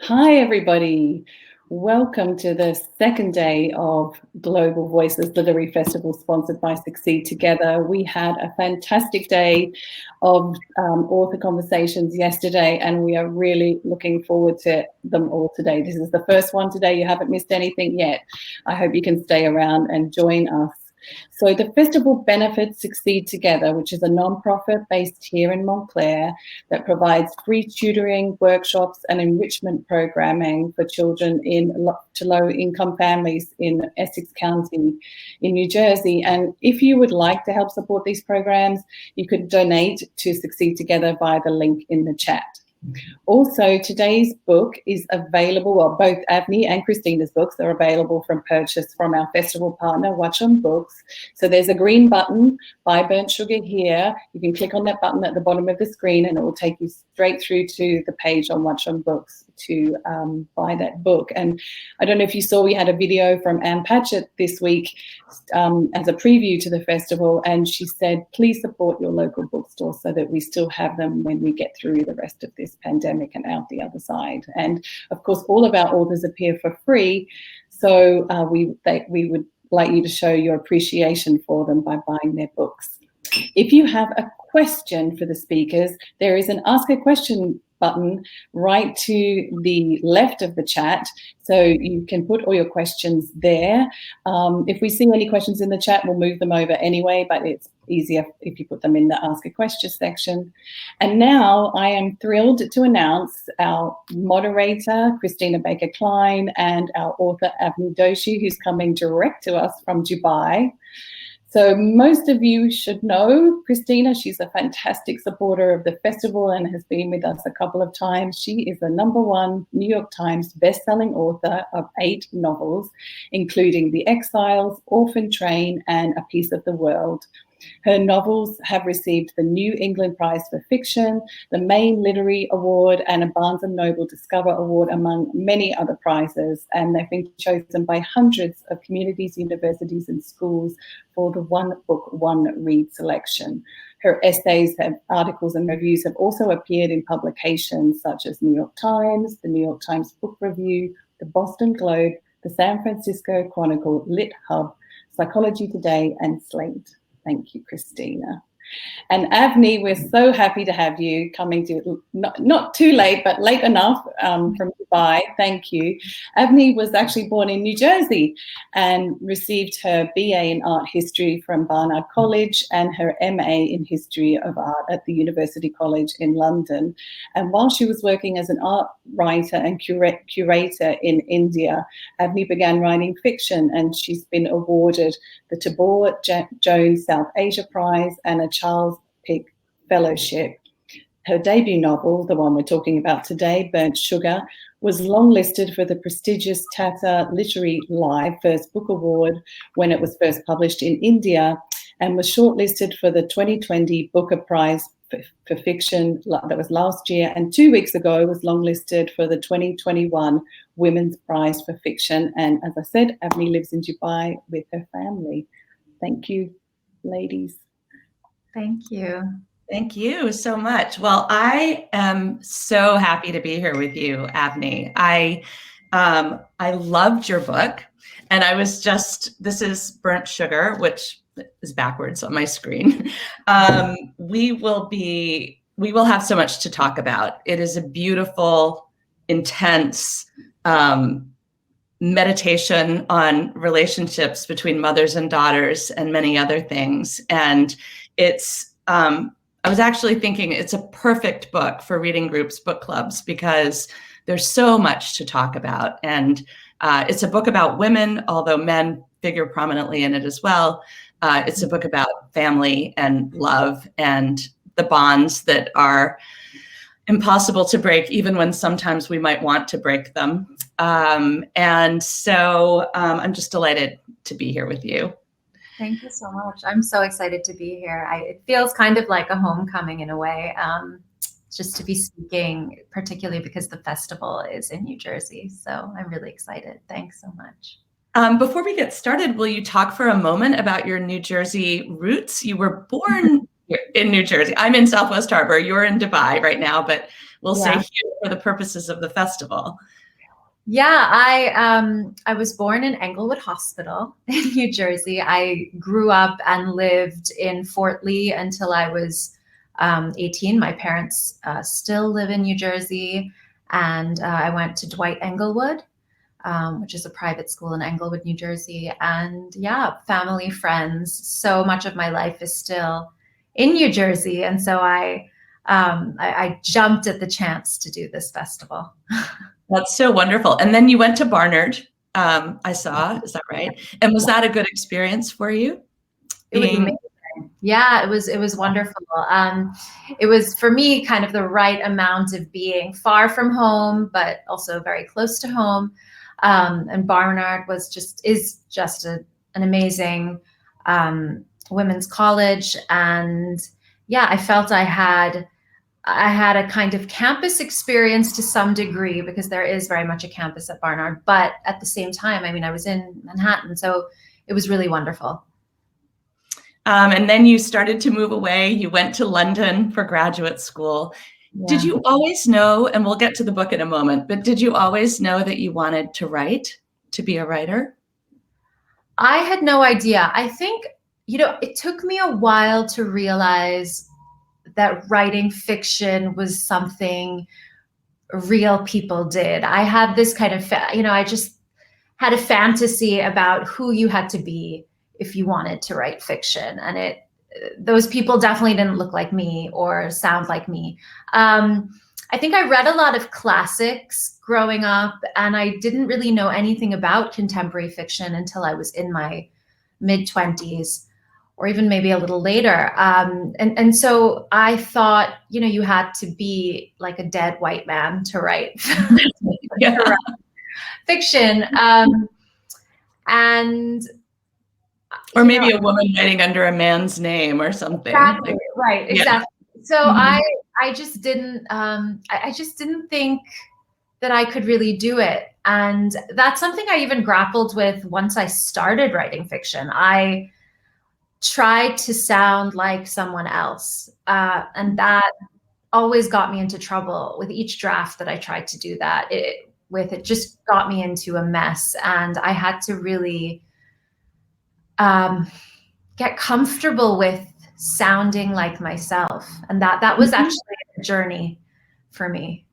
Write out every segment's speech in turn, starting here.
Hi, everybody. Welcome to the second day of Global Voices Literary Festival sponsored by Succeed Together. We had a fantastic day of author conversations yesterday, and we are really looking forward to them all today. This is the first one today. You haven't missed anything yet. I hope you can stay around and join us. So the festival benefits Succeed Together, which is a nonprofit based here in Montclair that provides free tutoring, workshops and enrichment programming for children to low-income families in Essex County in New Jersey. And if you would like to help support these programs, you could donate to Succeed Together via the link in the chat. Also, today's book is available, well, both Avni and Christina's books are available from purchase from our festival partner, Watch On Books. So there's a green button, Buy Burnt Sugar here. You can click on that button at the bottom of the screen and it will take you straight through to the page on Watch On Books to buy that book. And I don't know if you saw, we had a video from Anne Patchett this week as a preview to the festival, and she said, please support your local bookstore so that we still have them when we get through the rest of this pandemic and out the other side. And of course, all of our authors appear for free, so we would like you to show your appreciation for them by buying their books. If you have a question for the speakers, there is an Ask a Question button right to the left of the chat, so you can put all your questions there. If we see any questions in the chat, we'll move them over anyway, but it's easier if you put them in the Ask a Question section. And now I am thrilled to announce our moderator, Christina Baker Kline, and our author, Avni Doshi, who's coming direct to us from Dubai. So most of you should know Christina. She's a fantastic supporter of the festival and has been with us a couple of times. She is the #1 New York Times bestselling author of 8 novels, including The Exiles, Orphan Train, and A Piece of the World. Her novels have received the New England Prize for Fiction, the Maine Literary Award, and a Barnes & Noble Discover Award, among many other prizes. And they've been chosen by hundreds of communities, universities, and schools for the One Book, One Read selection. Her essays, articles, and reviews have also appeared in publications such as New York Times, the New York Times Book Review, the Boston Globe, the San Francisco Chronicle, Lit Hub, Psychology Today, and Slate. Thank you, Christina. And Avni, we're so happy to have you coming to, not too late, but late enough from Dubai. Thank you. Avni was actually born in New Jersey and received her BA in Art History from Barnard College and her MA in History of Art at the University College in London. And while she was working as an art writer and curator in India, Avni began writing fiction, and she's been awarded the Tabor Jones South Asia Prize and a Charles Pick Fellowship. Her debut novel, the one we're talking about today, Burnt Sugar, was longlisted for the prestigious Tata Literary Live First Book Award when it was first published in India, and was shortlisted for the 2020 Booker Prize for Fiction that was last year, and 2 weeks ago was longlisted for the 2021 Women's Prize for Fiction. And as I said, Avni lives in Dubai with her family. Thank you, ladies. Thank you. Thank you so much. Well, I am so happy to be here with you, Avni. I loved your book, and I was just, this is Burnt Sugar, which is backwards on my screen. We will have so much to talk about. It is a beautiful, intense meditation on relationships between mothers and daughters and many other things. And it's, I was actually thinking it's a perfect book for reading groups, book clubs, because there's so much to talk about. And it's a book about women, although men figure prominently in it as well. It's a book about family and love and the bonds that are impossible to break, even when sometimes we might want to break them. And so I'm just delighted to be here with you. Thank you so much. I'm so excited to be here. It feels kind of like a homecoming in a way, just to be speaking, particularly because the festival is in New Jersey. So I'm really excited. Thanks so much. Before we get started, will you talk for a moment about your New Jersey roots? You were born in New Jersey. I'm in Southwest Harbor. You're in Dubai right now, but we'll say here for the purposes of the festival. Yeah, I was born in Englewood Hospital in New Jersey. I grew up and lived in Fort Lee until I was 18. My parents still live in New Jersey, and I went to Dwight Englewood, which is a private school in Englewood, New Jersey. And yeah, family, friends. So much of my life is still in New Jersey, and so I jumped at the chance to do this festival. That's so wonderful. And then you went to Barnard, I saw, is that right? And was that a good experience for you? It was amazing. Yeah, it was wonderful. It was for me kind of the right amount of being far from home, but also very close to home. And Barnard is just an amazing women's college. And yeah, I felt I had a kind of campus experience to some degree, because there is very much a campus at Barnard. But at the same time, I mean, I was in Manhattan, so it was really wonderful. And then you started to move away. You went to London for graduate school. Yeah. Did you always know, and we'll get to the book in a moment, but did you always know that you wanted to write, to be a writer? I had no idea. I think, it took me a while to realize that writing fiction was something real people did. I had this kind of, I just had a fantasy about who you had to be if you wanted to write fiction. And those people definitely didn't look like me or sound like me. I think I read a lot of classics growing up, and I didn't really know anything about contemporary fiction until I was in my mid-20s. Or even maybe a little later. And so I thought, you had to be like a dead white man to write, to write fiction. Or maybe a woman writing under a man's name or something. Exactly, right, exactly. Yeah. So I just didn't, I just didn't think that I could really do it. And that's something I even grappled with once I started writing fiction. I tried to sound like someone else. And that always got me into trouble. With each draft that I tried to do that, it just got me into a mess. And I had to really get comfortable with sounding like myself. And that was actually a journey for me.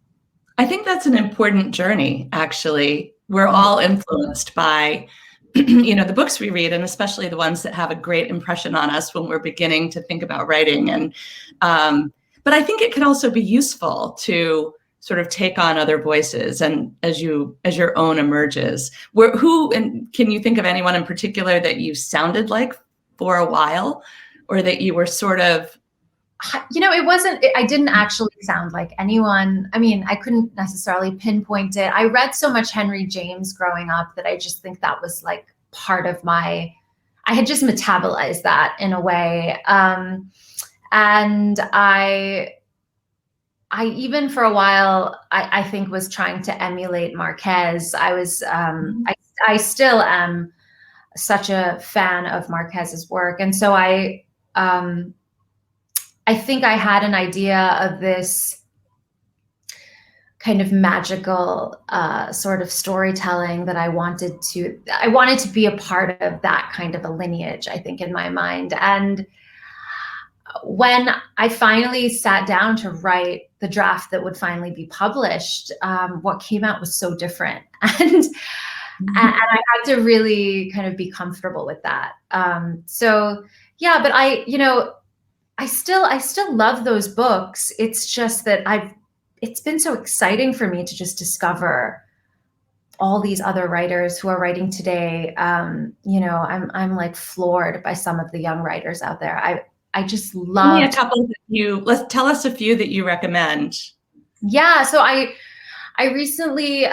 I think that's an important journey, actually. We're all influenced by the books we read, and especially the ones that have a great impression on us when we're beginning to think about writing. And but I think it can also be useful to sort of take on other voices, and as your own emerges. Can you think of anyone in particular that you sounded like for a while, or that you were sort of? I didn't actually sound like anyone. I mean, I couldn't necessarily pinpoint it. I read so much Henry James growing up that I just think that was like part of I had just metabolized that in a way. And I even for a while, I think was trying to emulate Marquez. I still am such a fan of Marquez's work. And so I think I had an idea of this kind of magical sort of storytelling that I wanted to be a part of that kind of a lineage, I think, in my mind. And when I finally sat down to write the draft that would finally be published, what came out was so different. And I had to really kind of be comfortable with that. So yeah, but I still love those books. It's just that it's been so exciting for me to just discover all these other writers who are writing today. I'm like floored by some of the young writers out there. I just love. Give me a couple that let's tell us a few that you recommend. Yeah, so I recently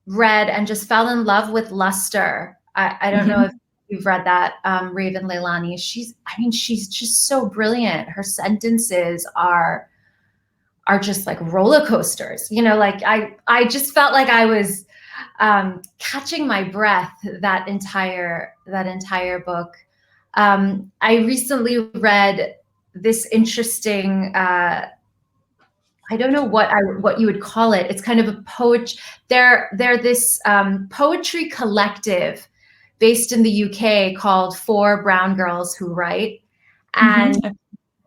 read and just fell in love with Luster. I don't know if you've read that, Raven Leilani. She's just so brilliant. Her sentences are just like roller coasters. Like I just felt like I was catching my breath that entire book. I recently read this interesting I don't know what you would call it. It's kind of a they're this poetry collective based in the UK called Four Brown Girls Who Write. And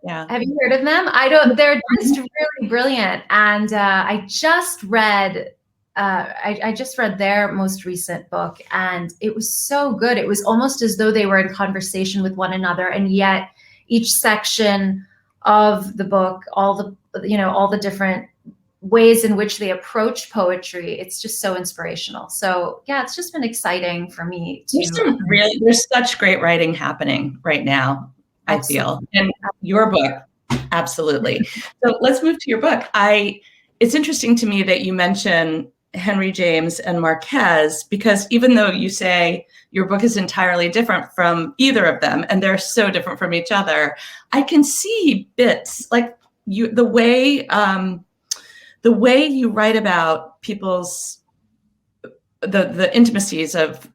yeah, have you heard of them? They're just really brilliant. And I just read their most recent book, and it was so good. It was almost as though they were in conversation with one another, and yet each section of the book, all the different ways in which they approach poetry, it's just so inspirational. So yeah, it's just been exciting for me to. There's such great writing happening right now, I feel. And your book, absolutely. So let's move to your book. It's interesting to me that you mention Henry James and Marquez, because even though you say your book is entirely different from either of them, and they're so different from each other, I can see bits like the way you write about people's the intimacies of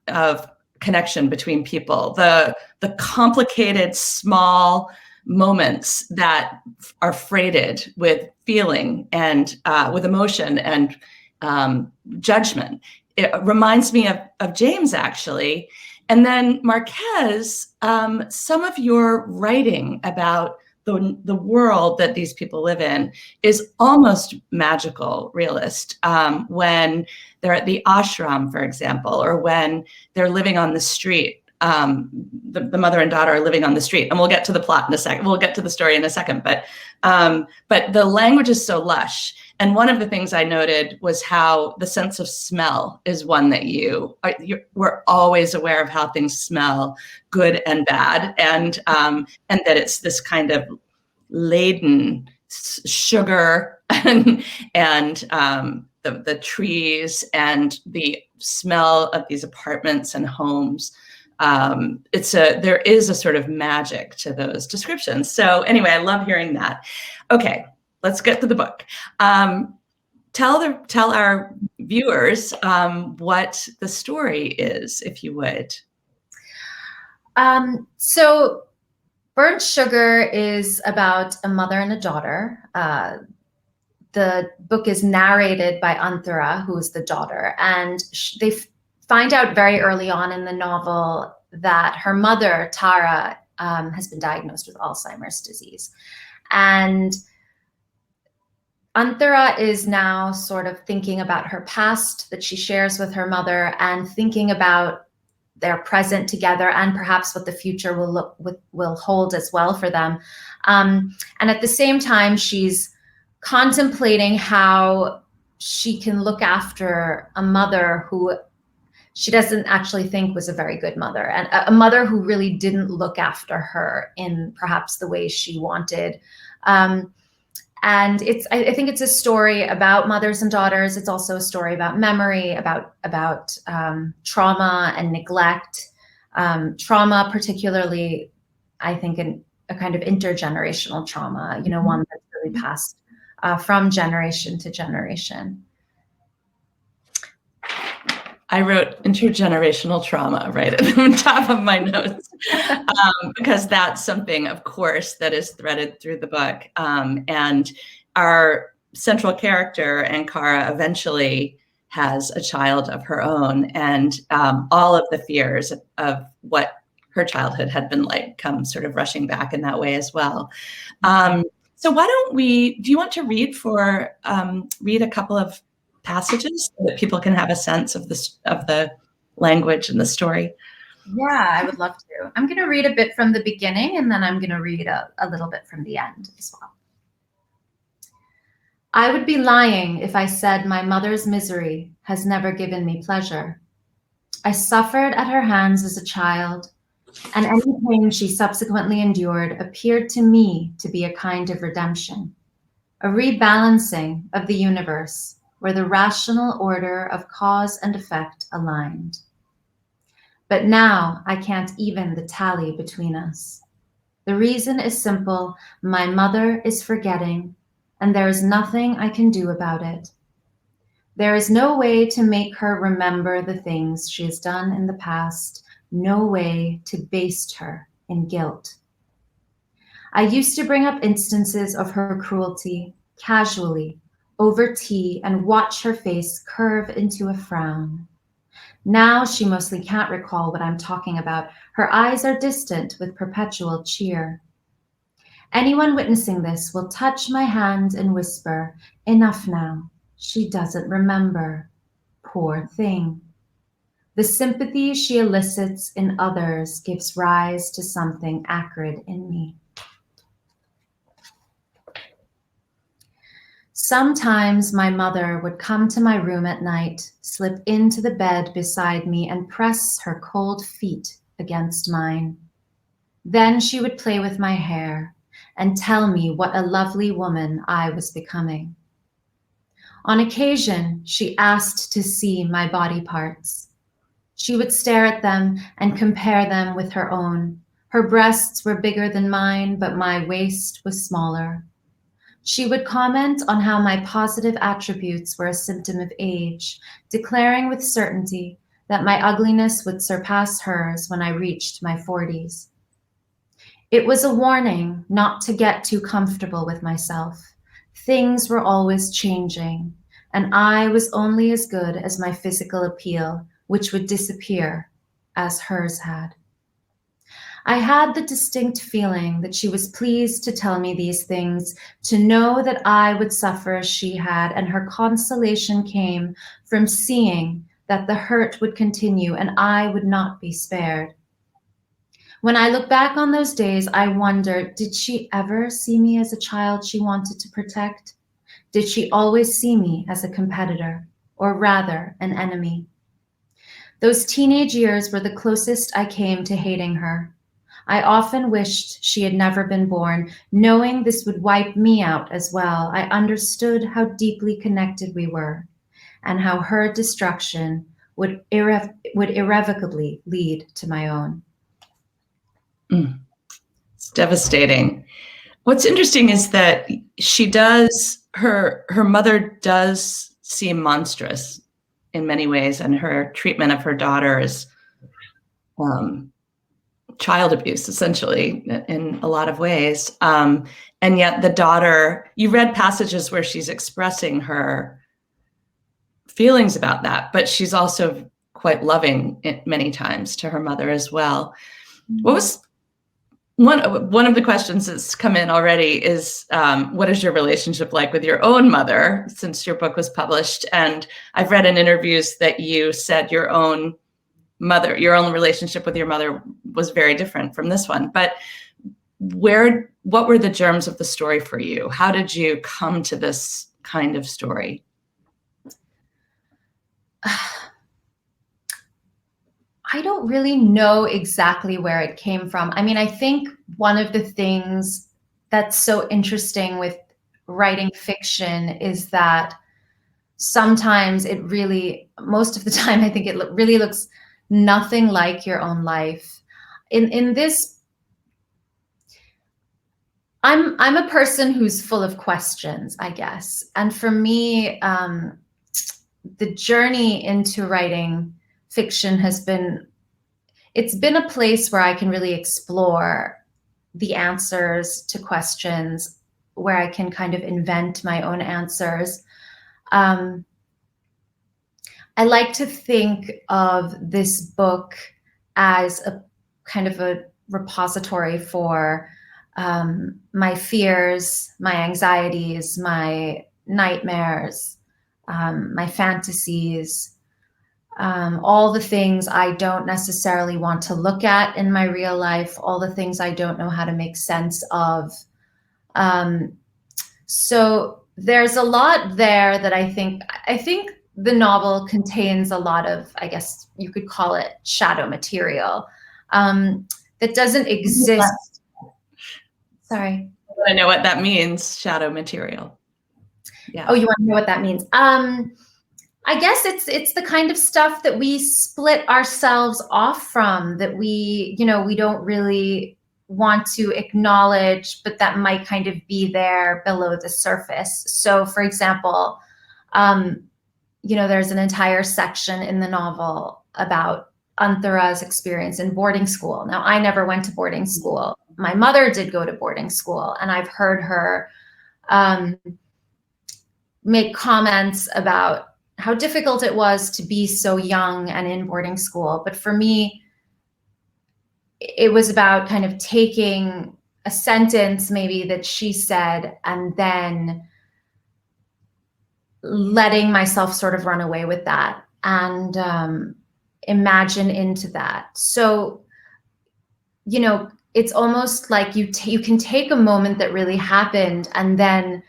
connection between people, the complicated small moments that are freighted with feeling and with emotion and judgment. It reminds me of James, actually. And then Marquez, some of your writing about the world that these people live in is almost magical, realist. When they're at the ashram, for example, or when they're living on the street, the mother and daughter are living on the street. And we'll get to the plot in a second. We'll get to the story in a second. But the language is so lush. And one of the things I noted was how the sense of smell is one that we're always aware of how things smell, good and bad, and that it's this kind of laden sugar and the trees and the smell of these apartments and homes. There is a sort of magic to those descriptions. So anyway, I love hearing that. Okay. Let's get to the book. Tell our viewers what the story is, if you would. So Burnt Sugar is about a mother and a daughter. The book is narrated by Anthara, who is the daughter, and they find out very early on in the novel that her mother, Tara, has been diagnosed with Alzheimer's disease. And Anthara is now sort of thinking about her past that she shares with her mother, and thinking about their present together, and perhaps what the future will hold as well for them. And at the same time, she's contemplating how she can look after a mother who she doesn't actually think was a very good mother, and a mother who really didn't look after her in perhaps the way she wanted. And I think it's a story about mothers and daughters. It's also a story about memory, about trauma and neglect. Trauma, particularly, I think, a kind of intergenerational trauma, one that's really passed from generation to generation. I wrote intergenerational trauma right at the top of my notes, because that's something, of course, that is threaded through the book. And our central character, Ankara, eventually has a child of her own, and all of the fears of what her childhood had been like come sort of rushing back in that way as well. So why don't do you want to read a couple of passages so that people can have a sense of the language and the story? Yeah, I would love to. I'm going to read a bit from the beginning, and then I'm going to read a little bit from the end as well. I would be lying if I said my mother's misery has never given me pleasure. I suffered at her hands as a child, and any pain she subsequently endured appeared to me to be a kind of redemption, a rebalancing of the universe, where the rational order of cause and effect aligned. But now I can't even the tally between us. The reason is simple: my mother is forgetting, and there is nothing I can do about it. There is no way to make her remember the things she has done in the past, no way to baste her in guilt. I used to bring up instances of her cruelty, casually, over tea, and watch her face curve into a frown. Now she mostly can't recall what I'm talking about. Her eyes are distant with perpetual cheer. Anyone witnessing this will touch my hand and whisper, "Enough now. She doesn't remember. Poor thing." The sympathy she elicits in others gives rise to something acrid in me. Sometimes my mother would come to my room at night, slip into the bed beside me, and press her cold feet against mine. Then she would play with my hair and tell me what a lovely woman I was becoming. On occasion, she asked to see my body parts. She would stare at them and compare them with her own. Her breasts were bigger than mine, but my waist was smaller. She would comment on how my positive attributes were a symptom of age, declaring with certainty that my ugliness would surpass hers when I reached my 40s. It was a warning not to get too comfortable with myself. Things were always changing, and I was only as good as my physical appeal, which would disappear as hers had. I had the distinct feeling that she was pleased to tell me these things, to know that I would suffer as she had, and her consolation came from seeing that the hurt would continue and I would not be spared. When I look back on those days, I wonder, did she ever see me as a child she wanted to protect? Did she always see me as a competitor, or rather an enemy? Those teenage years were the closest I came to hating her. I often wished she had never been born, knowing this would wipe me out as well. I understood how deeply connected we were, and how her destruction would irrevocably lead to my own. It's devastating. What's interesting is that her mother does seem monstrous in many ways, and her treatment of her daughter is child abuse, essentially, in a lot of ways. And yet the daughter, you read passages where she's expressing her feelings about that, but she's also quite loving many times to her mother as well. What was one of the questions that's come in already is, what is your relationship like with your own mother since your book was published? And I've read in interviews that you said your own relationship with your mother was very different from this one. But what were the germs of the story for you? How did you come to this kind of story? I don't really know exactly where it came from. I mean, I think one of the things that's so interesting with writing fiction is that sometimes most of the time, I think it really looks nothing like your own life. In this, I'm a person who's full of questions, I guess. And for me, the journey into writing fiction it's been a place where I can really explore the answers to questions, where I can kind of invent my own answers. I like to think of this book as a kind of a repository for my fears, my anxieties, my nightmares, my fantasies, all the things I don't necessarily want to look at in my real life, all the things I don't know how to make sense of. So there's a lot there that I think the novel contains a lot of, I guess you could call it shadow material, that doesn't exist. Sorry. I know what that means, shadow material. Yeah. Oh, you want to know what that means? I guess it's the kind of stuff that we split ourselves off from, that we don't really want to acknowledge, but that might kind of be there below the surface. So, for example, there's an entire section in the novel about Anthara's experience in boarding school. Now, I never went to boarding school. My mother did go to boarding school, and I've heard her make comments about how difficult it was to be so young and in boarding school. But for me, it was about kind of taking a sentence maybe that she said and then letting myself sort of run away with that and imagine into that. So, you know, it's almost like you can take a moment that really happened and then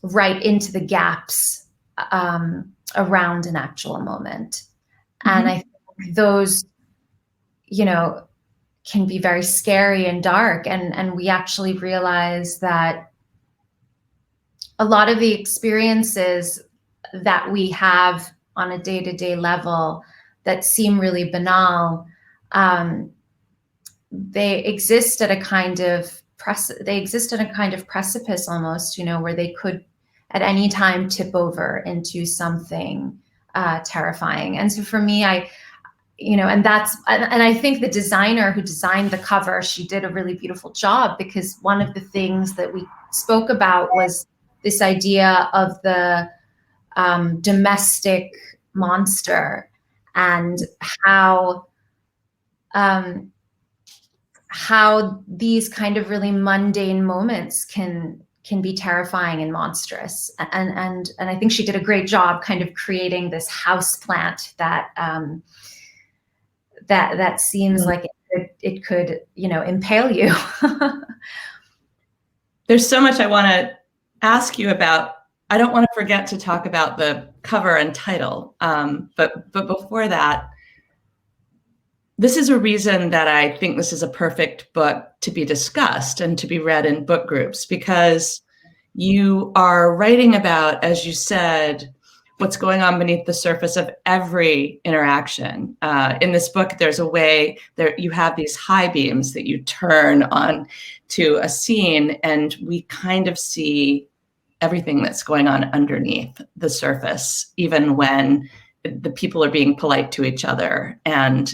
write into the gaps around an actual moment. And I think those, you know, can be very scary and dark. And we actually realize that a lot of the experiences that we have on a day-to-day level that seem really banal, they exist at a kind of precipice almost, you know, where they could at any time tip over into something terrifying. And so for me, and I think the designer who designed the cover, she did a really beautiful job, because one of the things that we spoke about was this idea of the domestic monster and how these kind of really mundane moments can be terrifying and monstrous. And I think she did a great job kind of creating this house plant that that seems like it could, you know, impale you. There's so much I want to ask you about. I don't want to forget to talk about the cover and title. But before that, this is a reason that I think this is a perfect book to be discussed and to be read in book groups, because you are writing about, as you said, what's going on beneath the surface of every interaction. In this book, there's a way there you have these high beams that you turn on to a scene, and we kind of see everything that's going on underneath the surface, even when the people are being polite to each other and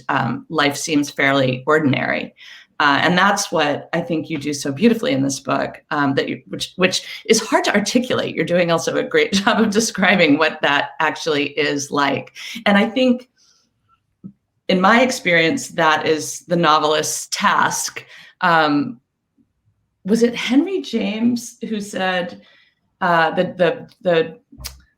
life seems fairly ordinary. And that's what I think you do so beautifully in this book, which is hard to articulate. You're doing also a great job of describing what that actually is like. And I think, in my experience, that is the novelist's task. Was it Henry James who said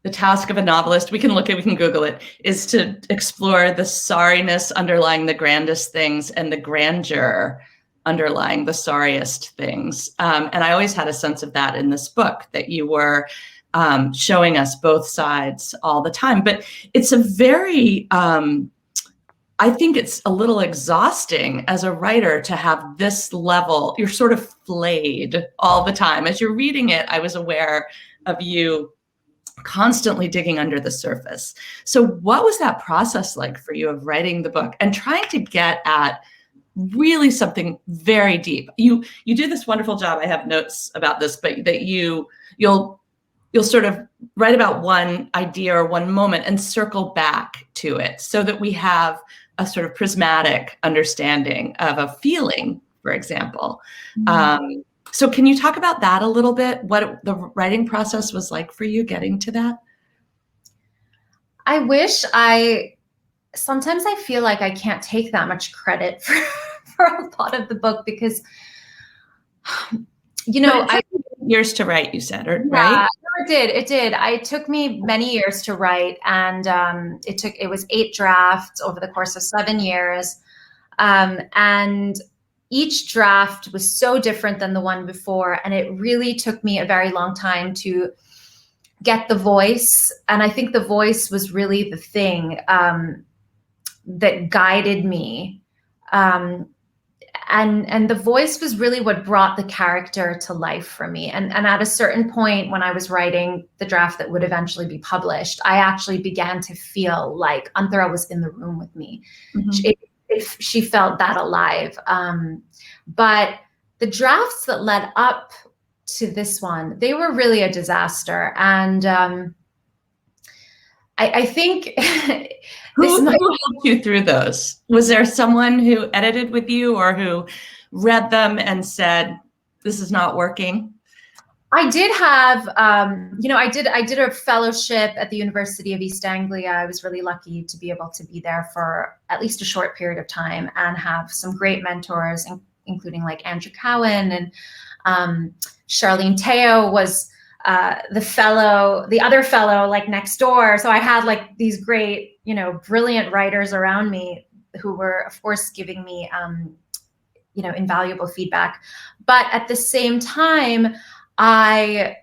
the task of a novelist, we can Google it, is to explore the sorriness underlying the grandest things and the grandeur underlying the sorriest things. And I always had a sense of that in this book, that you were showing us both sides all the time. But it's a very, I think it's a little exhausting as a writer to have this level. You're sort of flayed all the time. As you're reading it, I was aware of you constantly digging under the surface. So what was that process like for you of writing the book and trying to get at really something very deep? You do this wonderful job. I have notes about this, but that you'll sort of write about one idea or one moment and circle back to it so that we have a sort of prismatic understanding of a feeling, for example. Mm-hmm. So can you talk about that a little bit? What the writing process was like for you getting to that? Sometimes I feel like I can't take that much credit for a lot of the book, because, you know, I years to write, you said, right? Yeah, no, it did. It took me many years to write, and it was 8 drafts over the course of 7 years. And each draft was so different than the one before. And it really took me a very long time to get the voice. And I think the voice was really the thing that guided me. And the voice was really what brought the character to life for me. And at a certain point when I was writing the draft that would eventually be published, I actually began to feel like Anthara was in the room with me. Mm-hmm. She felt that alive. But the drafts that led up to this one, they were really a disaster. And I think who helped you through those? Was there someone who edited with you or who read them and said, this is not working? I did have, I did a fellowship at the University of East Anglia. I was really lucky to be able to be there for at least a short period of time and have some great mentors, including like Andrew Cowan, and Charlene Teo was the other fellow like next door. So I had like these great, brilliant writers around me who were, of course, giving me, invaluable feedback. But at the same time, I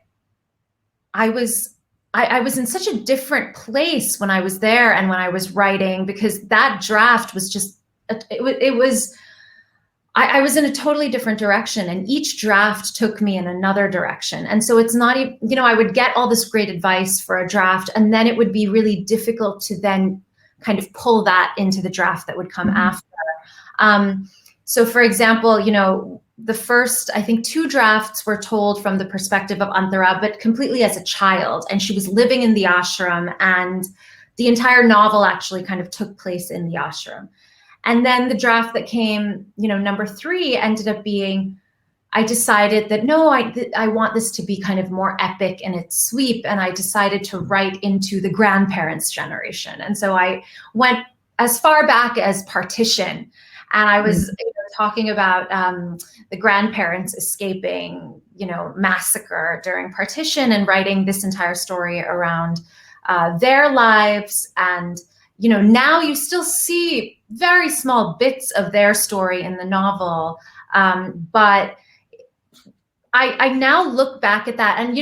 was in such a different place when I was there and when I was writing, because that draft was just, I was in a totally different direction, and each draft took me in another direction. And so it's not even, I would get all this great advice for a draft, and then it would be really difficult to then kind of pull that into the draft that would come after. So for example, the first, I think 2 drafts were told from the perspective of Antara, but completely as a child. And she was living in the ashram, and the entire novel actually kind of took place in the ashram. And then the draft that came, number 3 ended up being, I decided that, no, I want this to be kind of more epic in its sweep. And I decided to write into the grandparents' generation. And so I went as far back as partition. And I was talking about the grandparents escaping, massacre during partition, and writing this entire story around their lives. And, now you still see very small bits of their story in the novel. But I now look back at that, and,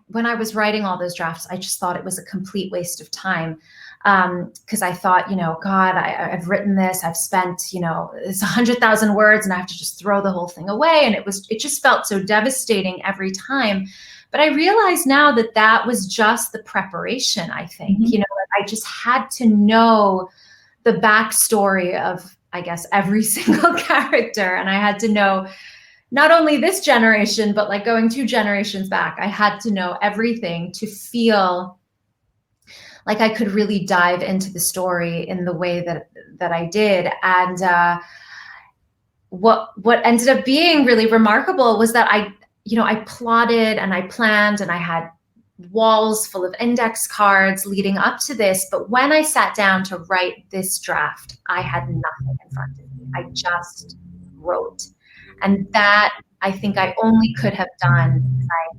when I was writing all those drafts, I just thought it was a complete waste of time. Because I thought, God, I've written this, I've spent, it's 100,000 words, and I have to just throw the whole thing away. And it just felt so devastating every time. But I realize now that that was just the preparation, I think. I just had to know the backstory of, I guess, every single character. And I had to know not only this generation, but like going 2 generations back, I had to know everything to feel like I could really dive into the story in the way that I did. And what ended up being really remarkable was that I plotted and I planned, and I had walls full of index cards leading up to this. But when I sat down to write this draft, I had nothing in front of me. I just wrote. And that I think I only could have done because I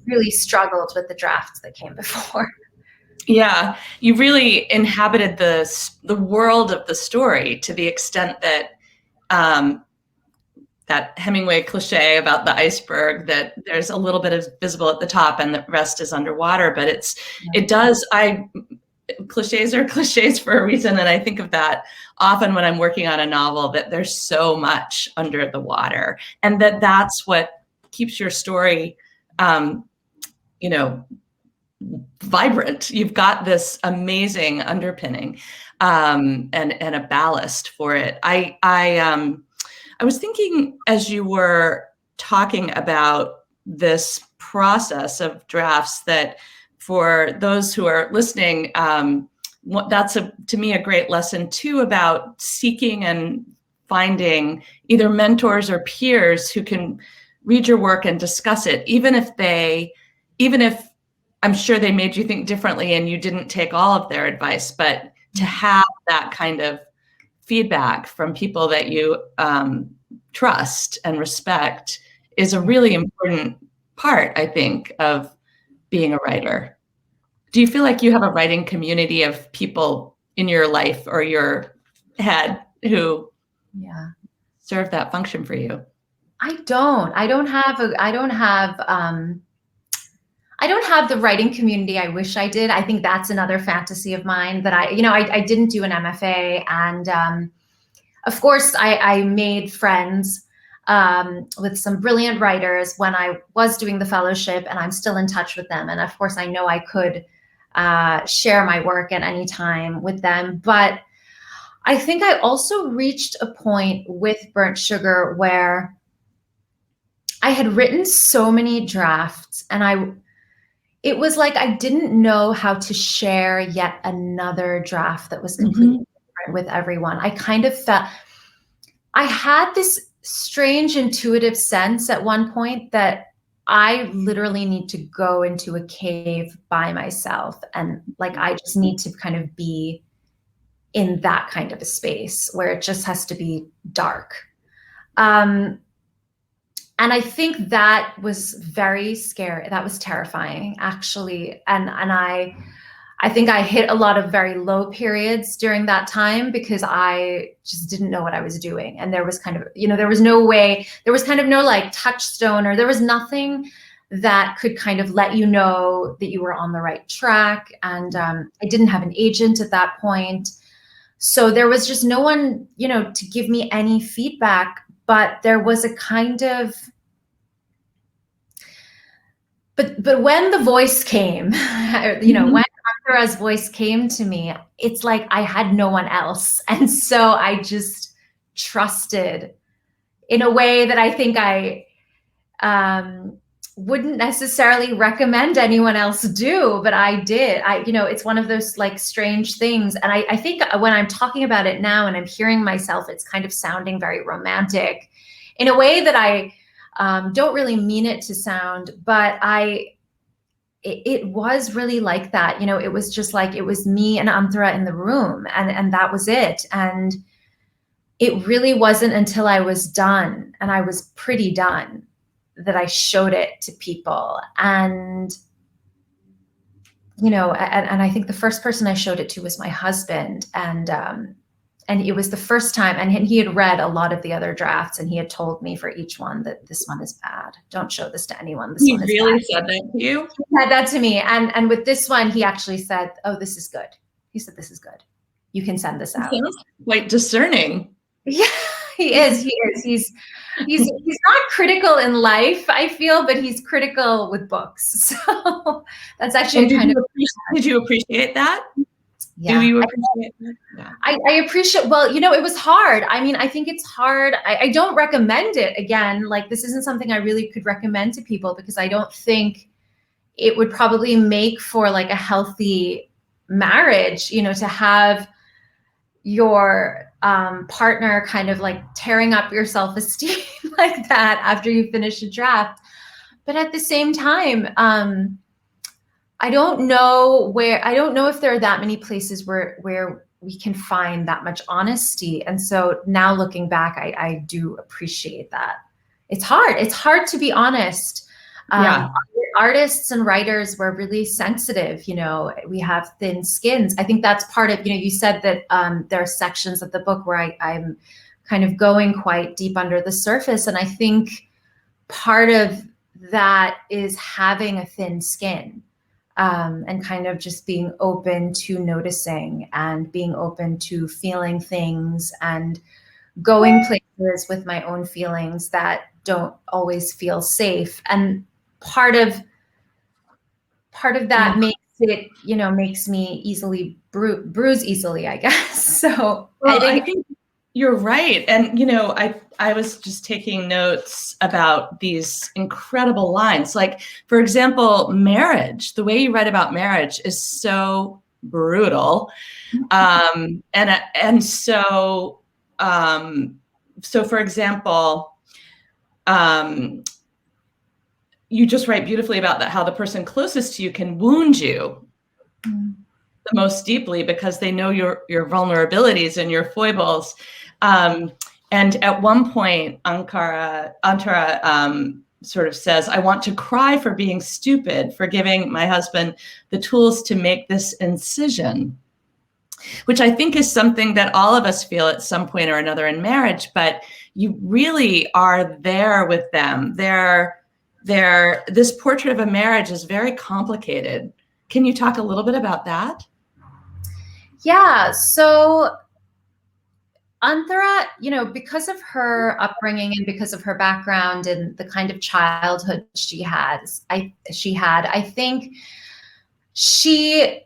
really struggled with the drafts that came before. Yeah, you really inhabited the world of the story to the extent that that Hemingway cliche about the iceberg, that there's a little bit of visible at the top and the rest is underwater. But cliches are cliches for a reason. And I think of that often when I'm working on a novel, that there's so much under the water, and that's what keeps your story, vibrant. You've got this amazing underpinning, and a ballast for it. I was thinking, as you were talking about this process of drafts, that for those who are listening, that's to me a great lesson too, about seeking and finding either mentors or peers who can read your work and discuss it, even if I'm sure they made you think differently and you didn't take all of their advice. But to have that kind of feedback from people that you trust and respect is a really important part, I think, of being a writer. Do you feel like you have a writing community of people in your life or your head who serve that function for you? I don't have the writing community I wish I did. I think that's another fantasy of mine, that I didn't do an MFA. And of course, I made friends with some brilliant writers when I was doing the fellowship, and I'm still in touch with them. And of course, I know I could share my work at any time with them. But I think I also reached a point with Burnt Sugar where I had written so many drafts, and it was like I didn't know how to share yet another draft that was completely different with everyone. I kind of felt, I had this strange intuitive sense at one point that I literally need to go into a cave by myself. And like, I just need to kind of be in that kind of a space where it just has to be dark. And I think that was very scary. That was terrifying, actually. And I think I hit a lot of very low periods during that time because I just didn't know what I was doing. And there was kind of, there was no way, there was kind of no like touchstone, or there was nothing that could kind of let you know that you were on the right track. And I didn't have an agent at that point. So there was just no one, to give me any feedback, but there was a kind of, but when the voice came, when Ankara's voice came to me, it's like I had no one else. And so I just trusted in a way that I think I wouldn't necessarily recommend anyone else do, but I did. It's one of those like strange things. And I think when I'm talking about it now and I'm hearing myself, it's kind of sounding very romantic in a way that I don't really mean it to sound, but it was really like that. It was just like, it was me and Antara in the room, and that was it. And it really wasn't until I was done, and I was pretty done, that I showed it to people. And, and I think the first person I showed it to was my husband. And it was the first time, and he had read a lot of the other drafts, and he had told me for each one that this one is bad. Don't show this to anyone. This one is really bad. said that to you? He said that to me. And with this one, he actually said, oh, this is good. He said, this is good. You can send this out. Quite discerning. Yeah, he is. He's not critical in life, I feel, but he's critical with books. So that's actually Did you appreciate that? Yeah. Do you appreciate that? Yeah. I appreciate, well, it was hard. I mean, I think it's hard. I don't recommend it. Again, like, this isn't something I really could recommend to people, because I don't think it would probably make for like a healthy marriage, to have your partner kind of like tearing up your self-esteem like that after you finish a draft. But at the same time, I don't know if there are that many places where we can find that much honesty. And so now looking back, I do appreciate that. It's hard. It's hard to be honest. Yeah. Artists and writers were really sensitive. We have thin skins. I think that's part of, you said that there are sections of the book where I'm kind of going quite deep under the surface. And I think part of that is having a thin skin. And kind of just being open to noticing and being open to feeling things and going places with my own feelings that don't always feel safe. And part of that makes it, makes me easily bruise easily, I guess. So well, I think you're right. And, I was just taking notes about these incredible lines. Like, for example, marriage, the way you write about marriage is so brutal. So for example, you just write beautifully about that, how the person closest to you can wound you the most deeply because they know your vulnerabilities and your foibles. And at one point, Antara sort of says, I want to cry for being stupid, for giving my husband the tools to make this incision, which I think is something that all of us feel at some point or another in marriage, but you really are there with them. This portrait of a marriage is very complicated. Can you talk a little bit about that? Yeah, so Antara, because of her upbringing and because of her background and the kind of childhood she had, I think she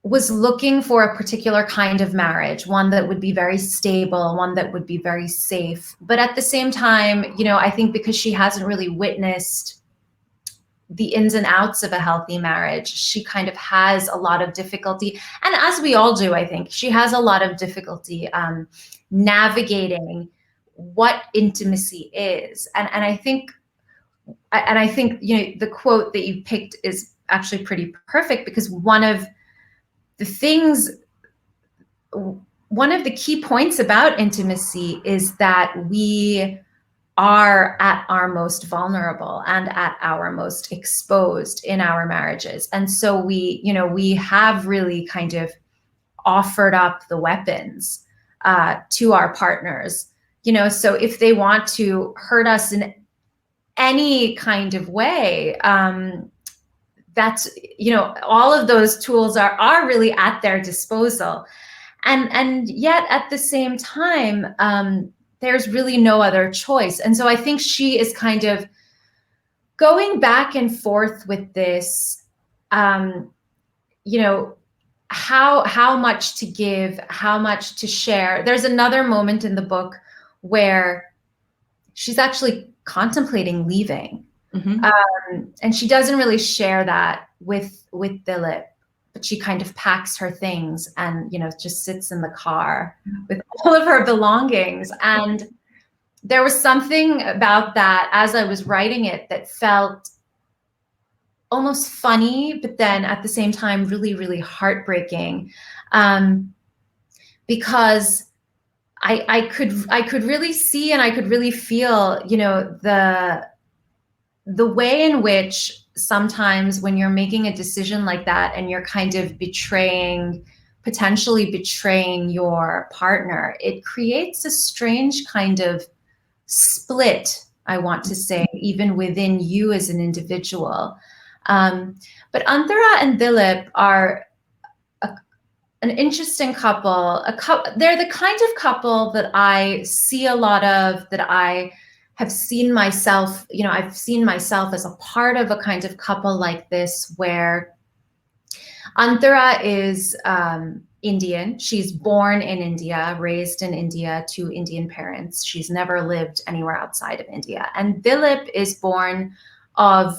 was looking for a particular kind of marriage, one that would be very stable, one that would be very safe. But at the same time, I think because she hasn't really witnessed the ins and outs of a healthy marriage, she kind of has a lot of difficulty. And as we all do, I think she has a lot of difficulty navigating what intimacy is. And I think I think, the quote that you picked is actually pretty perfect, because one of the key points about intimacy is that we are at our most vulnerable and at our most exposed in our marriages. And so we have really kind of offered up the weapons to our partners, so if they want to hurt us in any kind of way, that's, all of those tools are really at their disposal. And yet at the same time, there's really no other choice. And so I think she is kind of going back and forth with this, how much to give, how much to share. There's another moment in the book where she's actually contemplating leaving. And she doesn't really share that with Dilip, but she kind of packs her things and, just sits in the car with all of her belongings. And there was something about that as I was writing it that felt almost funny, but then at the same time, really, really heartbreaking. Because I could really see and I could really feel, the way in which sometimes when you're making a decision like that and you're kind of potentially betraying your partner, it creates a strange kind of split, I want to say, even within you as an individual. But Antara and Dilip are an interesting couple. They're the kind of couple that I see a lot of, that I have seen myself, I've seen myself as a part of a kind of couple like this, where Antara is Indian. She's born in India, raised in India to Indian parents. She's never lived anywhere outside of India. And Dilip is born of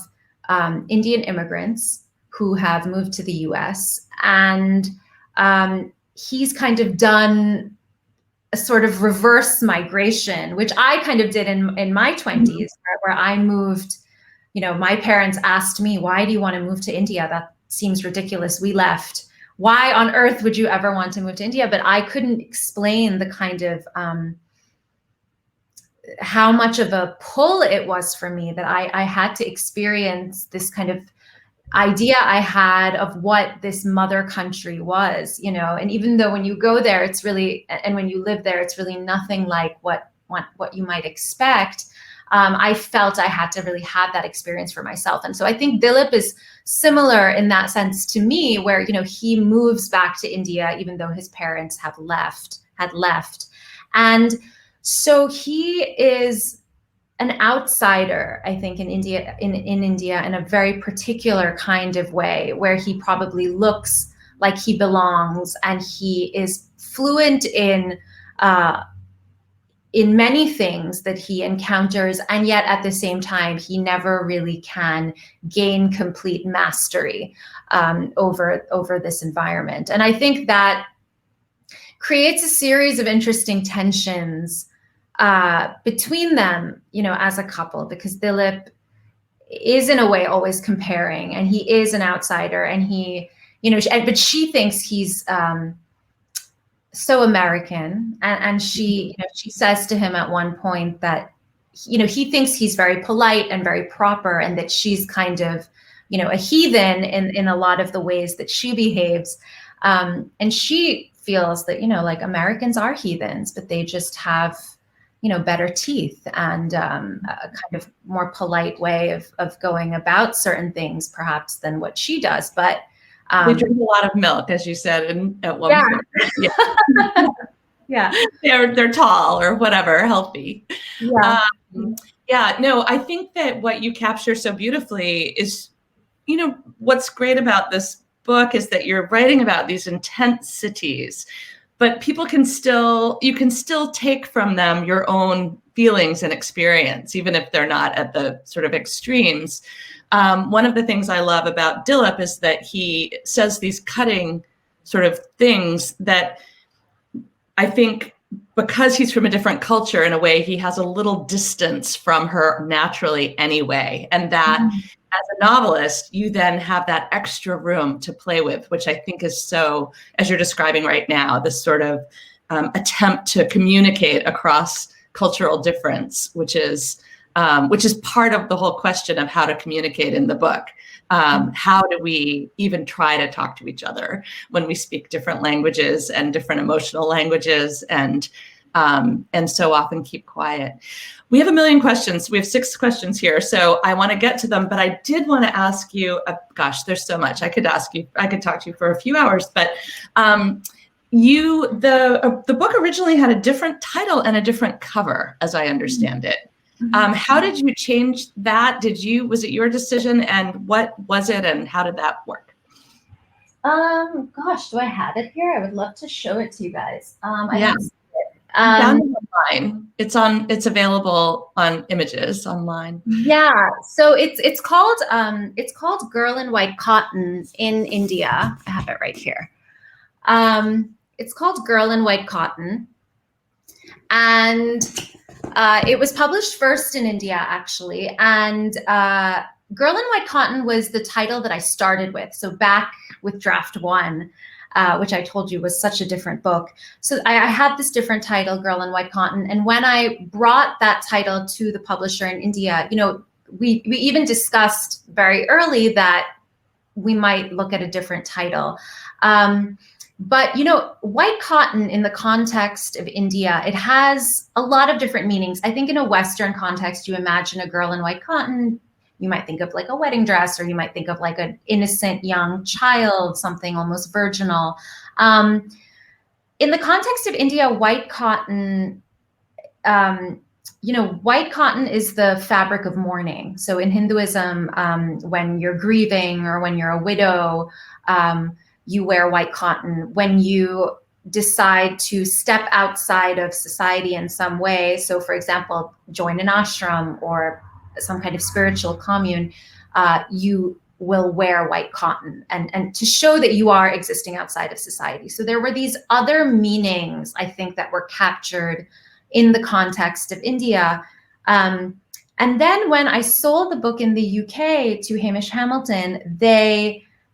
Indian immigrants who have moved to the US. And he's kind of done a sort of reverse migration, which I kind of did in my 20s, where I moved, my parents asked me, why do you want to move to India? That seems ridiculous. We left. Why on earth would you ever want to move to India? But I couldn't explain the kind of how much of a pull it was for me, that I had to experience this kind of idea I had of what this mother country was, and even though when you go there, it's really, and when you live there, it's really nothing like what you might expect. I felt I had to really have that experience for myself. And so I think Dilip is similar in that sense to me, where, he moves back to India, even though his parents had left. And so he is an outsider, I think, in India, in India, in a very particular kind of way, where he probably looks like he belongs, and he is fluent in many things that he encounters, and yet at the same time, he never really can gain complete mastery over this environment. And I think that creates a series of interesting tensions between them, as a couple, because Dilip is in a way always comparing, and he is an outsider, and he, but she thinks he's so American, and she, she says to him at one point that, he thinks he's very polite and very proper, and that she's kind of, a heathen in a lot of the ways that she behaves, and she feels that, like Americans are heathens, but they just have, better teeth and a kind of more polite way of going about certain things, perhaps, than what she does. But they drink a lot of milk, as you said, at one point. Yeah. They're tall or whatever, healthy. No, I think that what you capture so beautifully is, what's great about this book is that you're writing about these intensities, but you can still take from them your own feelings and experience, even if they're not at the sort of extremes. One of the things I love about Dilip is that he says these cutting sort of things that I think because he's from a different culture, in a way, he has a little distance from her naturally anyway. And that as a novelist, you then have that extra room to play with, which I think is so, as you're describing right now, this sort of attempt to communicate across cultural difference, which is part of the whole question of how to communicate in the book. How do we even try to talk to each other when we speak different languages and different emotional languages, and so often keep quiet? We have a million questions. We have 6 questions here, so I want to get to them. But I did want to ask you, gosh, there's so much I could ask you. I could talk to you for a few hours, but the book originally had a different title and a different cover, as I understand it. How did you change that? Was it your decision, and what was it, and how did that work? Gosh, do I have it here? I would love to show it to you guys. I Yeah. don't see it. Found it online. It's available on Images online. Yeah. So it's called Girl in White Cotton in India. I have it right here. It's called Girl in White Cotton, and it was published first in India, actually. And Girl in White Cotton was the title that I started with. So back with draft 1, which I told you was such a different book. So I had this different title, Girl in White Cotton. And when I brought that title to the publisher in India, we even discussed very early that we might look at a different title. But, white cotton in the context of India, it has a lot of different meanings. I think in a Western context, you imagine a girl in white cotton, you might think of like a wedding dress, or you might think of like an innocent young child, something almost virginal. In the context of India, white cotton, white cotton is the fabric of mourning. So in Hinduism, when you're grieving or when you're a widow, you wear white cotton. When you decide to step outside of society in some way, so for example, join an ashram or some kind of spiritual commune, you will wear white cotton and to show that you are existing outside of society. So there were these other meanings, I think, that were captured in the context of India. And then when I sold the book in the UK to Hamish Hamilton,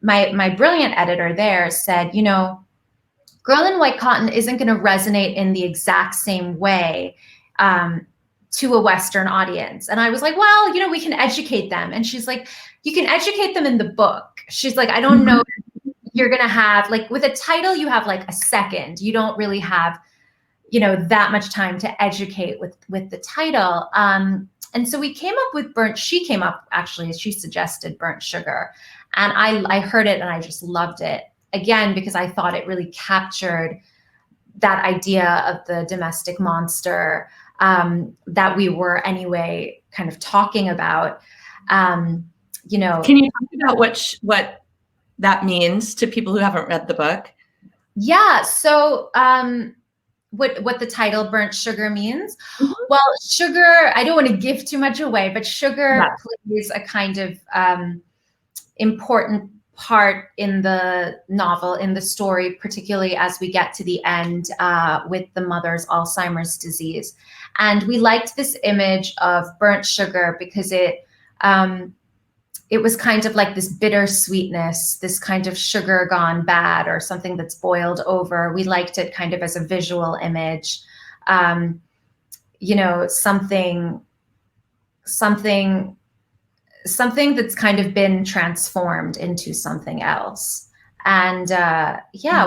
my brilliant editor there said, Girl in White Cotton isn't going to resonate in the exact same way to a Western audience. And I was like, well, we can educate them. And she's like, you can educate them in the book. She's like, I don't know, you're going to have, like, with a title, you have like a second. You don't really have, that much time to educate with the title. And so she came up, actually, she suggested Burnt Sugar. And I heard it and I just loved it, again, because I thought it really captured that idea of the domestic monster that we were anyway kind of talking about. Can you talk about what that means to people who haven't read the book? Yeah. So what the title Burnt Sugar means? Mm-hmm. Well, sugar, I don't want to give too much away, but sugar plays a kind of important part in the novel, in the story, particularly as we get to the end with the mother's Alzheimer's disease. And we liked this image of burnt sugar because it was kind of like this bitter sweetness, this kind of sugar gone bad or something that's boiled over. We liked it kind of as a visual image, something that's kind of been transformed into something else. And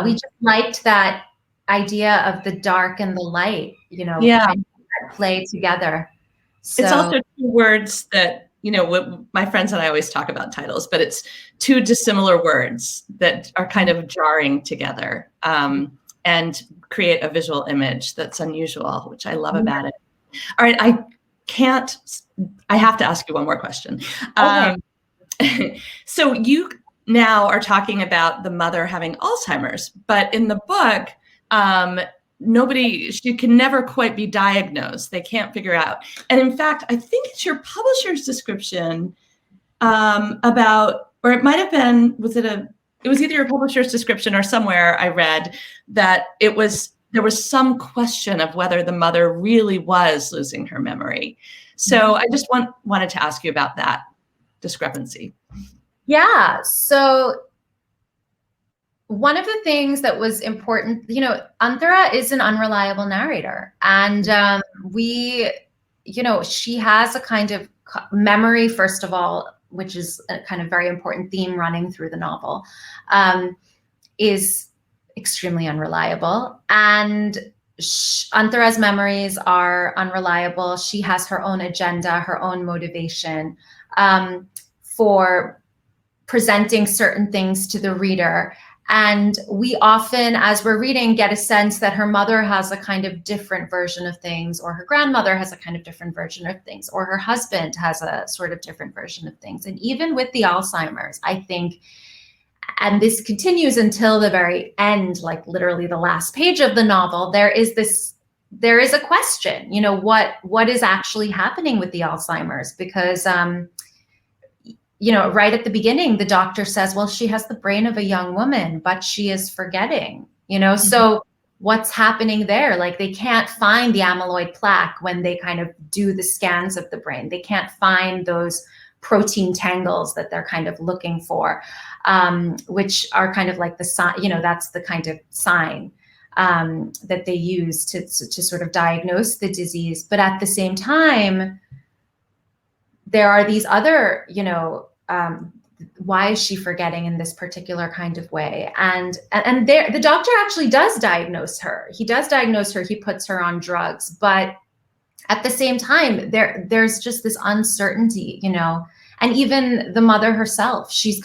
we just liked that idea of the dark and the light, kind of play together. So, it's also 2 words that, what my friends and I always talk about titles, but it's 2 dissimilar words that are kind of jarring together and create a visual image that's unusual, which I love about it. All right, I have to ask you one more question. Okay. So you now are talking about the mother having Alzheimer's, but in the book, she can never quite be diagnosed. They can't figure out. And in fact, I think it's your publisher's description or it might have been, it was either your publisher's description or somewhere I read that it was there was some question of whether the mother really was losing her memory. So I just wanted to ask you about that discrepancy. Yeah. So one of the things that was important, Anthara is an unreliable narrator, and she has a kind of memory, first of all, which is a kind of very important theme running through the novel, is extremely unreliable. And Anthara's memories are unreliable. She has her own agenda, her own motivation for presenting certain things to the reader. And we often, as we're reading, get a sense that her mother has a kind of different version of things, or her grandmother has a kind of different version of things, or her husband has a sort of different version of things. And even with the Alzheimer's, I think, and this continues until the very end, like literally the last page of the novel, there is a question, what is actually happening with the Alzheimer's? Because, right at the beginning, the doctor says, well, she has the brain of a young woman, but she is forgetting, so what's happening there? Like, they can't find the amyloid plaque when they kind of do the scans of the brain. They can't find those protein tangles that they're kind of looking for, which are kind of like the sign, that's the kind of sign that they use to sort of diagnose the disease. But at the same time, there are these other, why is she forgetting in this particular kind of way? And there, the doctor actually does diagnose her. He does diagnose her. He puts her on drugs. But at the same time, there's just this uncertainty, and even the mother herself, she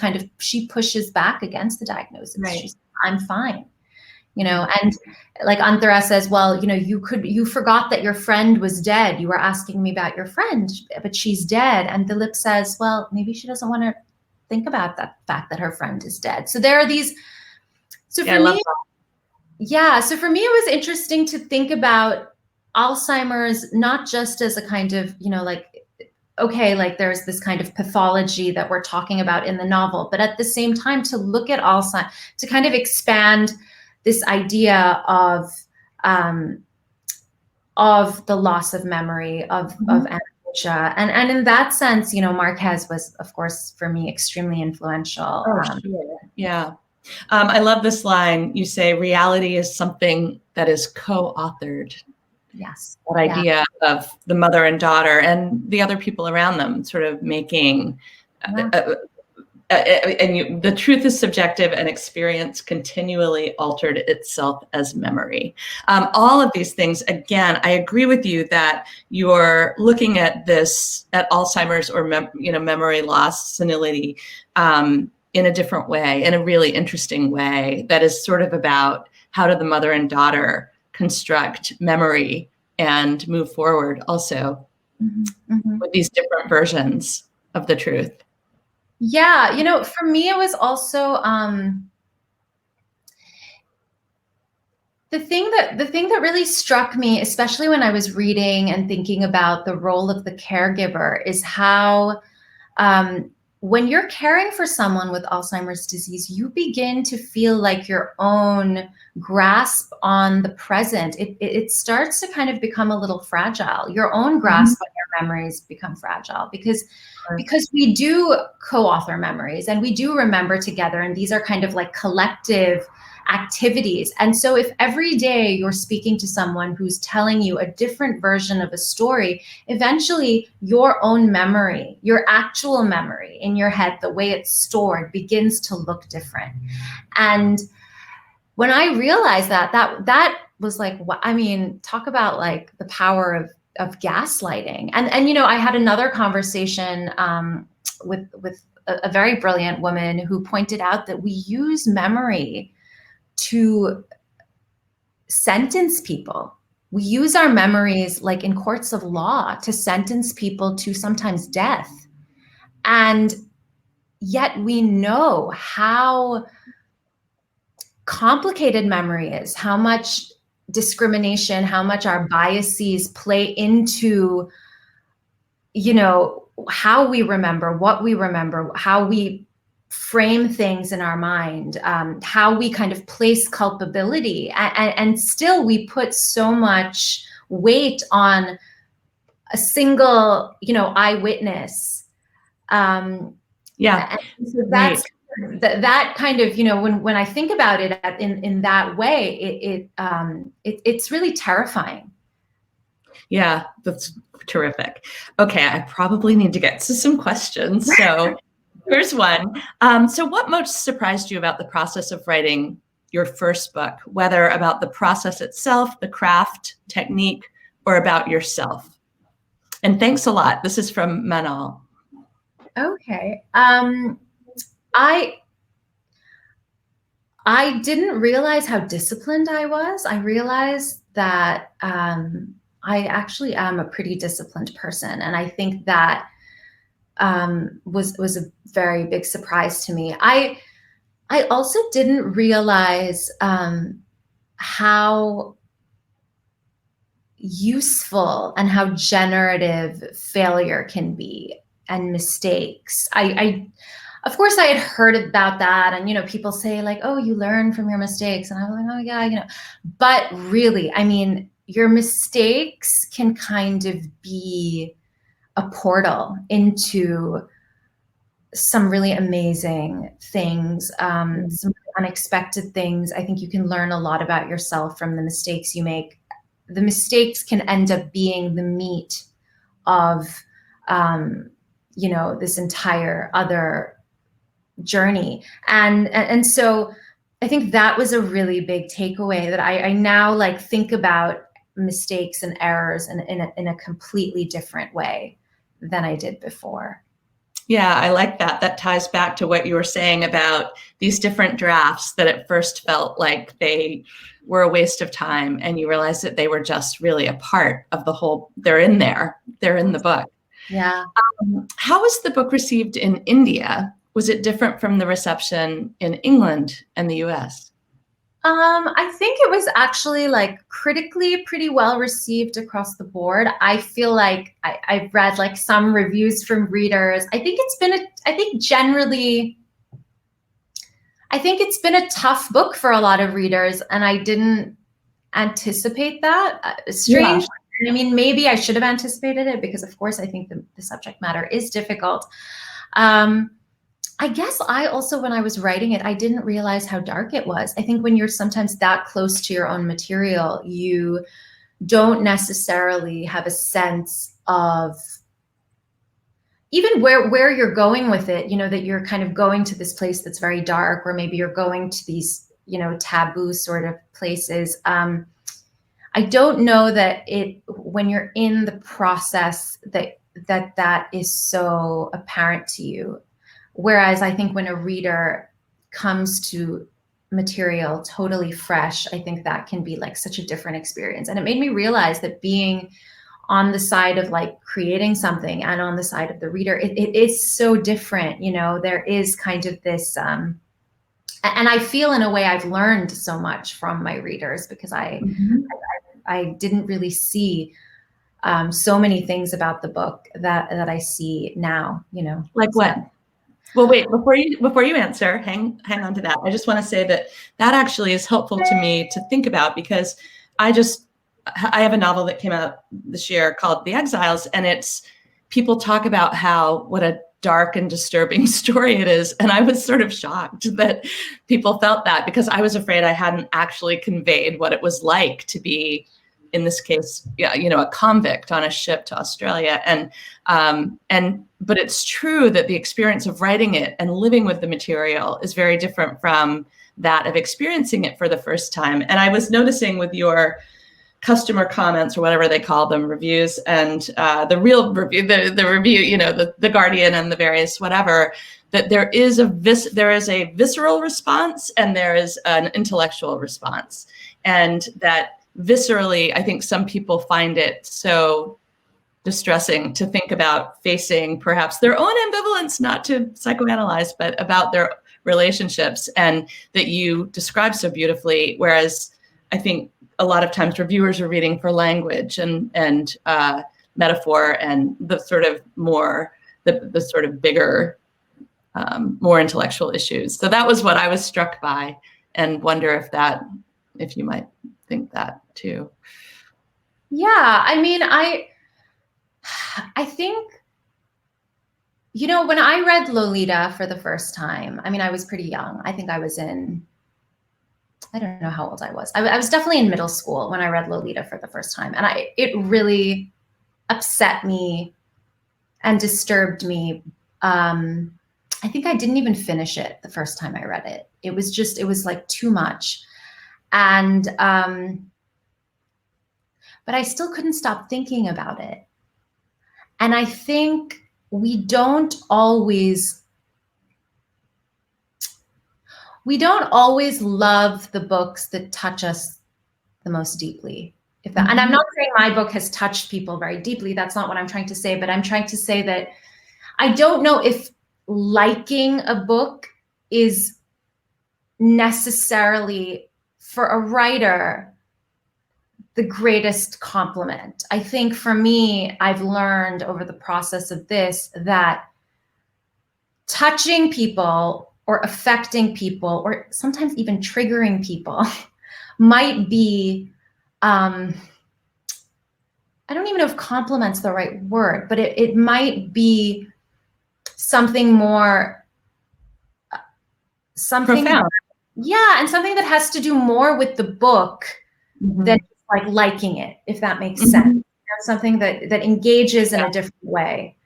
pushes back against the diagnosis. Right. She's, I'm fine. And like Anthara says, well, you forgot that your friend was dead. You were asking me about your friend, but she's dead. And Dilip says, well, maybe she doesn't want to think about that fact that her friend is dead. So there are these, so for me, so for me, it was interesting to think about Alzheimer's, not just as a kind of, there's this kind of pathology that we're talking about in the novel, but at the same time, to look at Alzheimer's, to kind of expand this idea of the loss of memory, of amnesia. And in that sense, Marquez was, of course, for me, extremely influential. Sure. Yeah. I love this line. You say, reality is something that is co-authored. Yes. That idea of the mother and daughter and the other people around them sort of making, the truth is subjective and experience continually altered itself as memory. All of these things, again, I agree with you that you're looking at this, at Alzheimer's or memory loss, senility, in a different way, in a really interesting way, that is sort of about how do the mother and daughter construct memory and move forward also with these different versions of the truth. Yeah, for me, it was also the thing that really struck me, especially when I was reading and thinking about the role of the caregiver, is how when you're caring for someone with Alzheimer's disease, you begin to feel like your own grasp on the present, it starts to kind of become a little fragile. Your own grasp on your memories become fragile because we do co-author memories and we do remember together, and these are kind of like collective activities. And so if every day you're speaking to someone who's telling you a different version of a story, eventually your own memory, your actual memory in your head, the way it's stored, begins to look different. And when I realized that was like, talk about like the power of gaslighting. And I had another conversation with a very brilliant woman who pointed out that we use memory to sentence people. We use our memories like in courts of law to sentence people to sometimes death. And yet we know how complicated memory is, how much discrimination, how much our biases play into, how we remember, what we remember, how we frame things in our mind, how we kind of place culpability, and still we put so much weight on a single, eyewitness. Yeah. So that's that kind of, when I think about it in that way, it's really terrifying. Yeah, that's terrific. Okay, I probably need to get to some questions. So here's one. So what most surprised you about the process of writing your first book, whether about the process itself, the craft, technique, or about yourself? And thanks a lot. This is from Manal. Okay. I didn't realize how disciplined I was. I realized that I actually am a pretty disciplined person, and I think that was a very big surprise to me. I also didn't realize how useful and how generative failure can be and mistakes. Of course, I had heard about that, and people say like, "Oh, you learn from your mistakes," and I was like, "Oh yeah," But really, I mean, your mistakes can kind of be a portal into some really amazing things, some unexpected things. I think you can learn a lot about yourself from the mistakes you make. The mistakes can end up being the meat of, this entire other journey. And so I think that was a really big takeaway, that I now think about mistakes and errors in a completely different way than I did before. Yeah, I like that. That ties back to what you were saying about these different drafts that at first felt like they were a waste of time, and you realize that they were just really a part of the whole. They're in there. They're in the book. Yeah. How was the book received in India? Was it different from the reception in England and the US? I think it was actually critically pretty well received across the board. I feel like I've read some reviews from readers. I think it's been a tough book for a lot of readers, and I didn't anticipate that. Strange. Yeah. I mean, maybe I should have anticipated it, because of course I think the subject matter is difficult. I guess I also, when I was writing it, I didn't realize how dark it was. I think when you're sometimes that close to your own material, you don't necessarily have a sense of even where you're going with it, that you're kind of going to this place that's very dark, or maybe you're going to these, taboo sort of places. I don't know that when you're in the process that is so apparent to you. Whereas I think when a reader comes to material totally fresh, I think that can be such a different experience. And it made me realize that being on the side of creating something and on the side of the reader, it is so different. There is kind of this, and I feel in a way I've learned so much from my readers, because I didn't really see so many things about the book that I see now. Like what? Well, wait, before you answer, hang on to that. I just want to say that actually is helpful to me to think about, because I have a novel that came out this year called The Exiles, and it's, people talk about what a dark and disturbing story it is. And I was sort of shocked that people felt that, because I was afraid I hadn't actually conveyed what it was like to be, in this case, a convict on a ship to Australia. But it's true that the experience of writing it and living with the material is very different from that of experiencing it for the first time. And I was noticing with your customer comments, or whatever they call them, reviews, and the real review, the review, the Guardian and the various whatever, that there is a visceral response and there is an intellectual response. And that viscerally, I think some people find it so distressing to think about facing perhaps their own ambivalence, not to psychoanalyze, but about their relationships, and that you describe so beautifully. Whereas I think a lot of times reviewers are reading for language and metaphor and the sort of more, the sort of bigger more intellectual issues. So that was what I was struck by, and wonder if you might think that too. Yeah, I mean, I think, when I read Lolita for the first time, I mean, I was pretty young. I think I was I don't know how old I was. I was definitely in middle school when I read Lolita for the first time. And it really upset me and disturbed me. I think I didn't even finish it the first time I read it. It was like too much. And, but I still couldn't stop thinking about it. And I think we don't always love the books that touch us the most deeply. And I'm not saying my book has touched people very deeply. That's not what I'm trying to say, but I'm trying to say that I don't know if liking a book is necessarily, for a writer, the greatest compliment. I think for me, I've learned over the process of this that touching people or affecting people, or sometimes even triggering people, might be, I don't even know if compliment's the right word, but it might be something more, something profound. Yeah, and something that has to do more with the book than just like liking it, if that makes sense. Something that engages in a different way.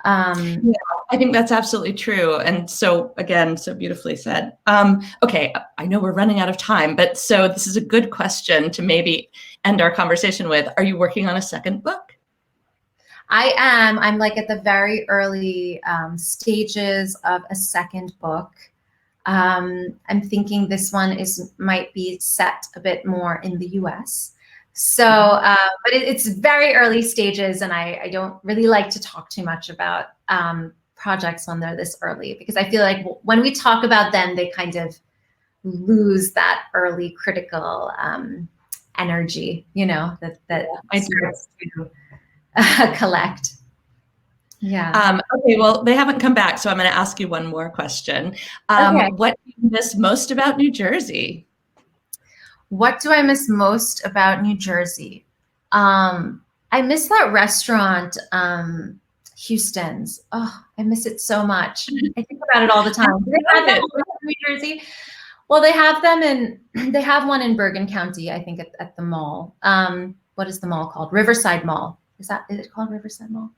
Yeah, I think that's absolutely true. And so, again, so beautifully said. Okay, I know we're running out of time, but so this is a good question to maybe end our conversation with. Are you working on a second book? I am. I'm like at the very early stages of a second book. I'm thinking this one might be set a bit more in the US. So, but it's very early stages, and I don't really like to talk too much about projects when they're this early, because I feel like when we talk about them, they kind of lose that early critical energy, that starts to collect. Yeah. Okay, well, they haven't come back, so I'm going to ask you one more question. Okay. What do you miss most about New Jersey? What do I miss most about New Jersey? I miss that restaurant, Houston's. Oh, I miss it so much. I think about it all the time. Do they have that in New Jersey? Well, they have one in Bergen County, I think, at the mall. What is the mall called? Riverside Mall. Is it called Riverside Mall?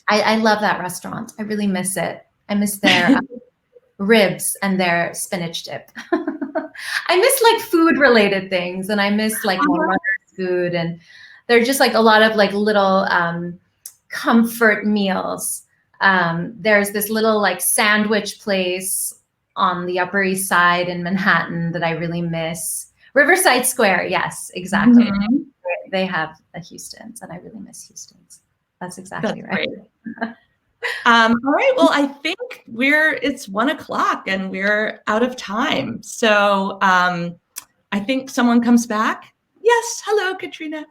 I love that restaurant. I really miss it. I miss their ribs and their spinach dip. I miss like food related things, and I miss like my mother's food, and they're just like a lot of like little comfort meals. There's this little like sandwich place on the Upper East Side in Manhattan that I really miss. Riverside Square, yes, exactly. They have a Houston's, and I really miss Houston's. That's exactly right. All right. Well, I think it's 1:00 and we're out of time. So I think someone comes back. Yes. Hello, Katrina.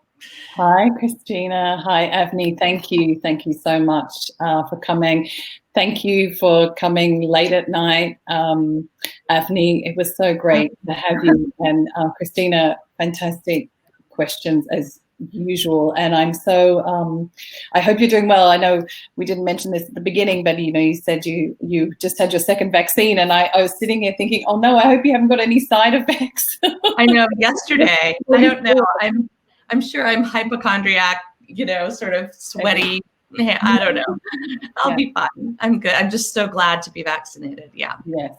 Hi, Christina. Hi, Avni. Thank you. Thank you so much for coming. Thank you for coming late at night. Avni, it was so great to have you. And Christina, fantastic questions as usual. And I'm so, I hope you're doing well. I know we didn't mention this at the beginning, but you said you just had your second vaccine, and I was sitting here thinking, oh no, I hope you haven't got any side effects. I know, yesterday. I don't know. I'm sure I'm hypochondriac, sort of sweaty. I don't know. I'll be fine. I'm good. I'm just so glad to be vaccinated. Yeah.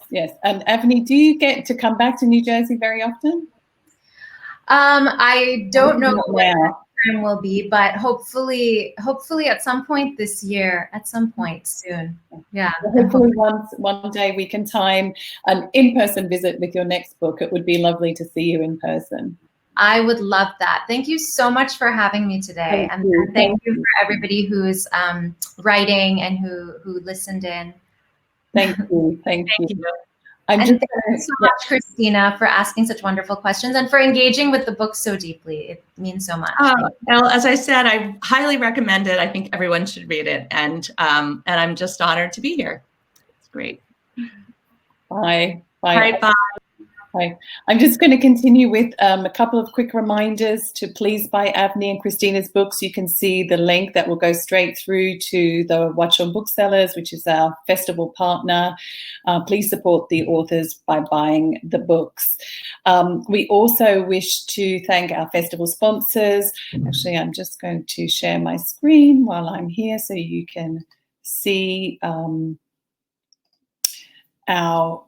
Yes. And Avni, do you get to come back to New Jersey very often? I don't know when that time will be, but hopefully at some point this year, at some point soon. Yeah. Well, hopefully one day we can time an in-person visit with your next book. It would be lovely to see you in person. I would love that. Thank you so much for having me today. And thank you for everybody who's writing and who listened in. Thank you. Thank you. Thank you so much, Christina, for asking such wonderful questions and for engaging with the book so deeply. It means so much. Well, as I said, I highly recommend it. I think everyone should read it. And I'm just honored to be here. Great. Bye. All right, bye. Right. I'm just going to continue with a couple of quick reminders to please buy Avni and Christina's books. You can see the link that will go straight through to the Watch On Booksellers, which is our festival partner. Please support the authors by buying the books. We also wish to thank our festival sponsors. Actually, I'm just going to share my screen while I'm here so you can see our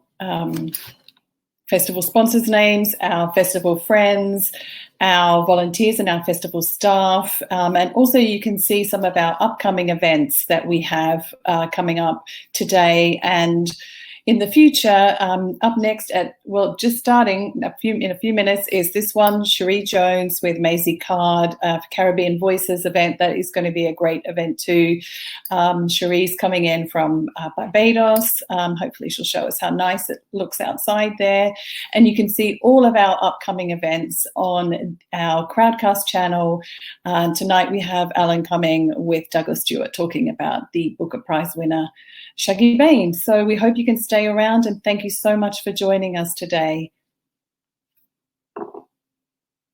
festival sponsors' names, our festival friends, our volunteers and our festival staff. And also you can see some of our upcoming events that we have coming up today and in the future. Up next just starting in a few minutes is this one, Cherie Jones with Maisie Card, Caribbean Voices event. That is going to be a great event too. Cherie's coming in from Barbados. Hopefully she'll show us how nice it looks outside there. And you can see all of our upcoming events on our Crowdcast channel. Tonight we have Alan coming with Douglas Stewart talking about the Booker Prize winner, Shaggy Bain. So we hope you can stay around, and thank you so much for joining us today.